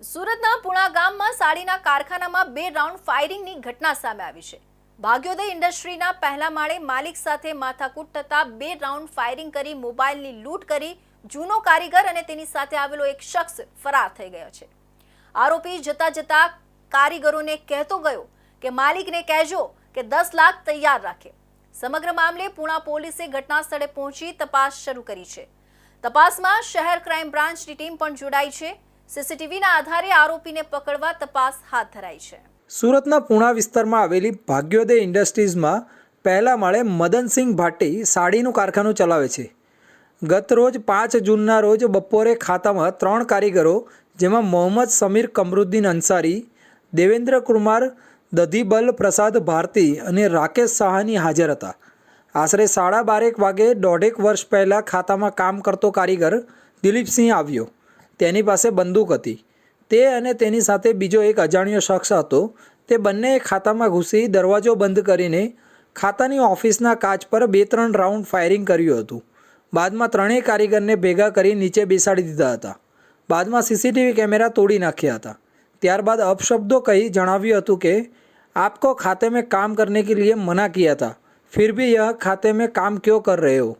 સુરતના પુણા ગામમાં સાડીના કારખાનામાં 2 રાઉન્ડ ફાયરિંગની ઘટના સામે આવી છે। ભાગ્યોદય ઇન્ડસ્ટ્રીના પહેલા માળે માલિક સાથે માથાકૂટ થતા 2 રાઉન્ડ ફાયરિંગ કરી મોબાઈલની લૂંટ કરી જૂનો કારીગર અને તેની સાથે આવેલો એક શખ્સ ફરાર થઈ ગયો છે। આરોપી જતા કારીગરોને કહેતો ગયો કે માલિકને કહેજો કે 10 લાખ તૈયાર રાખે। સમગ્ર મામલે પુણા પોલીસે ઘટના સ્થળે પહોંચી તપાસ શરૂ કરી છે। તપાસમાં શહેર ક્રાઇમ બ્રાન્ચની ટીમ પણ જોડાઈ છે। સીસીટીવીના આધારે આરોપીને પકડવા તપાસ હાથ ધરાઈ છે। સુરતના પુણા વિસ્તારમાં આવેલી ભાગ્યોદય ઇન્ડસ્ટ્રીઝમાં પહેલા માળે મદનસિંહ ભાટી સાડીનું કારખાનું ચલાવે છે। ગત રોજ 5 જૂનના રોજ બપોરે ખાતામાં 3 કારીગરો જેમાં મોહમ્મદ સમીર કમરુદ્દીન અંસારી, દેવેન્દ્ર કુમાર દધીબલ પ્રસાદ ભારતી અને રાકેશ સાહાની હાજર હતા। આશરે 12:30 વાગે 1.5 વર્ષ પહેલાં ખાતામાં કામ કરતો કારીગર દિલીપસિંહ આવ્યો। તેની પાસે બંદૂક હતી। તે અને તેની સાથે બીજો એક અજાણ્યો શખ્સ હતો। તે બંને ખાતામાં ઘૂસી દરવાજો બંધ કરીને ખાતાની ઓફિસના કાચ પર 2-3 રાઉન્ડ ફાયરિંગ કર્યું હતું। બાદમાં ત્રણેય કારીગરને ભેગા કરી નીચે બેસાડી દીધા હતા। બાદમાં સીસીટીવી કેમેરા તોડી નાખ્યા હતા। ત્યારબાદ અપશબ્દો કહી જણાવ્યું હતું કે આપકો खाते में काम करने के लिए मना किया था, फिर भी यह खाते में काम क्यों कर रहे हो?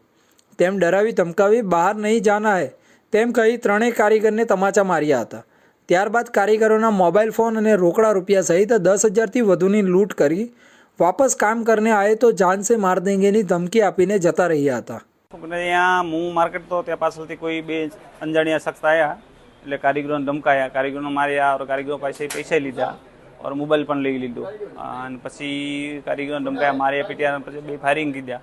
તેમ ડરાવી ધમકાવી બહાર નહીં જાના હૈ તેમ કહી ત્રણેય કારીગરને તમાચા માર્યા હતા। ત્યારબાદ કારીગરોના મોબાઈલ ફોન અને રોકડા રૂપિયા સહિત 10,000થી વધુની લૂંટ કરી વાપસ કામ કરને આए તો જાન સે માર દેંગેની ધમકી આપીને જતા રહ્યા હતા। यहाँ मुँह मार्केट तो त्या पासलथी कोई 2 अंजाणिया शख्स आया એટલે કારીગરોને ધમકાયા, કારીગરોને માર્યા और કારીગરો પાસે પૈસા લીધા और મોબાઈલ પણ લઈ લીધો અને પછી કારીગરોને ધમકાયા, માર્યા, પીટ્યા અને પછી 2 ફાયરિંગ કીધા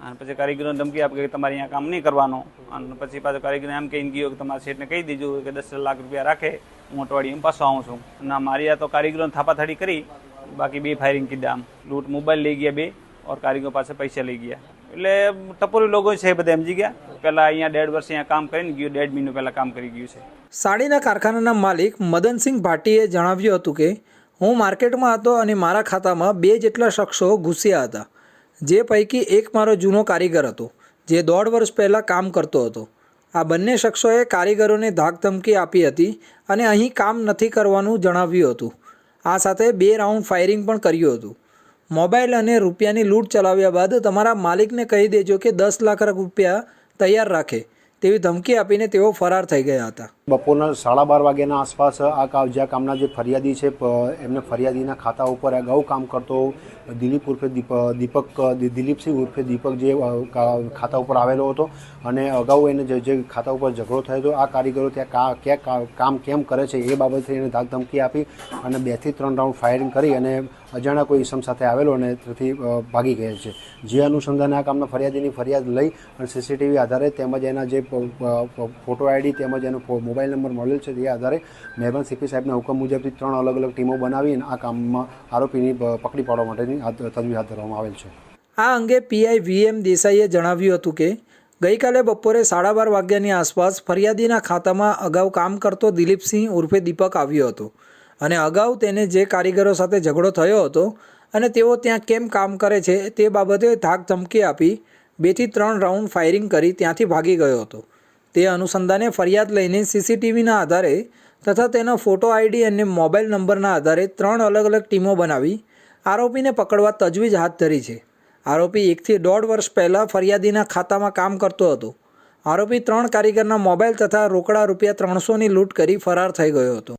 અને પછી કારીગરોને ધમકી આપી કે તમારે અહીંયા કામ નહીં કરવાનો અને પછી પાછો કારીગર એમ કહીને ગયો કે તમારા શેઠને કહી દીધું કે 10 લાખ રૂપિયા રાખે, હું અઠવાડિયે પાછો આવું છું। ના માર્યા તો કારીગરોને થાપાથડી કરી, બાકી 2 ફાયરિંગ કીધા। આમ લૂંટ મોબાઈલ લઈ ગયા 2 और કારીગરો પાસે પૈસા લઈ ગયા। એટલે ટપોરી લોકો છે બધા સમજી ગયા। પહેલાં અહીંયા 1.5 વર્ષ અહીંયા કામ કરીને ગયું, 1.5 મહિનો પહેલાં કામ કરી ગયું છે। સાડીના કારખાનાના માલિક મદનસિંહ ભાટીએ જણાવ્યું હતું કે હું માર્કેટમાં હતો અને મારા ખાતામાં 2 જેટલા શખ્સો ઘૂસ્યા હતા, જે પૈકી એક મારો જૂનો કારીગર હતો જે 1.5 વર્ષ પહેલાં કામ કરતો હતો। આ બંને શખ્સોએ કારીગરોને ધાકધમકી આપી હતી અને અહીં કામ નથી કરવાનું જણાવ્યું હતું। આ સાથે 2 રાઉન્ડ ફાયરિંગ પણ કર્યું હતું। મોબાઈલ અને રૂપિયાની લૂંટ ચલાવ્યા બાદ તમારા માલિકને કહી દેજો કે 10 લાખ રૂપિયા તૈયાર રાખે તેવી ધમકી આપીને તેઓ ફરાર થઈ ગયા હતા। બપોરના 12:30 વાગ્યાના આસપાસ આ કામના જે ફરિયાદી છે એમને ફરિયાદીના ખાતા ઉપર અગાઉ કામ કરતો દિલીપ ઉર્ફે દિલીપસિંહ ઉર્ફે દીપક જે ખાતા ઉપર આવેલો હતો અને અગાઉ એને જે ખાતા ઉપર ઝઘડો થયો હતો। આ કારીગરો ત્યાં કામ કેમ કરે છે એ બાબતે એને ધાકધમકી આપી અને 2 થી 3 રાઉન્ડ ફાયરિંગ કરી અને અજાણ્યા કોઈ ઇસમ સાથે આવેલો અને તેથી ભાગી ગયેલ છે। જે અનુસંધાને આ કામના ફરિયાદીની ફરિયાદ લઈ અને સીસીટીવી આધારે તેમજ એના જે ફોટો આઈડી તેમજ એનો મોબાઈલ નંબર મળેલ છે તે આધારે મહેરબાન સીપી સાહેબના હુકમ મુજબથી 3 અલગ અલગ ટીમો બનાવીને આ કામમાં આરોપીની પકડી પાડવા માટેની તજવીજ હાથ ધરવામાં આવેલ છે। આ અંગે પીઆઈ વીએમ દેસાઈએ જણાવ્યું હતું કે ગઈકાલે બપોરે 12:30 વાગ્યાની આસપાસ ફરિયાદીના ખાતામાં અગાઉ કામ કરતો દિલીપસિંહ ઉર્ફે દીપક આવ્યો હતો અને અગાઉ તેને જે કારીગરો સાથે ઝઘડો થયો હતો અને તેઓ ત્યાં કેમ કામ કરે છે તે બાબતે ધાકધમકી આપી 2 થી 3 રાઉન્ડ ફાયરિંગ કરી ત્યાંથી ભાગી ગયો હતો। તે અનુસંધાને ફરિયાદ લઈને સીસીટીવીના આધારે તથા તેનો ફોટો આઈડી અને મોબાઈલ નંબરના આધારે 3 અલગ અલગ ટીમો બનાવી આરોપીને પકડવા તજવીજ હાથ ધરી છે। આરોપી 1 થી 1.5 વર્ષ પહેલાં ફરિયાદીના ખાતામાં કામ કરતો હતો। આરોપી 3 કારીગરના મોબાઈલ તથા રોકડા રૂપિયા 300ની લૂંટ કરી ફરાર થઈ ગયો હતો।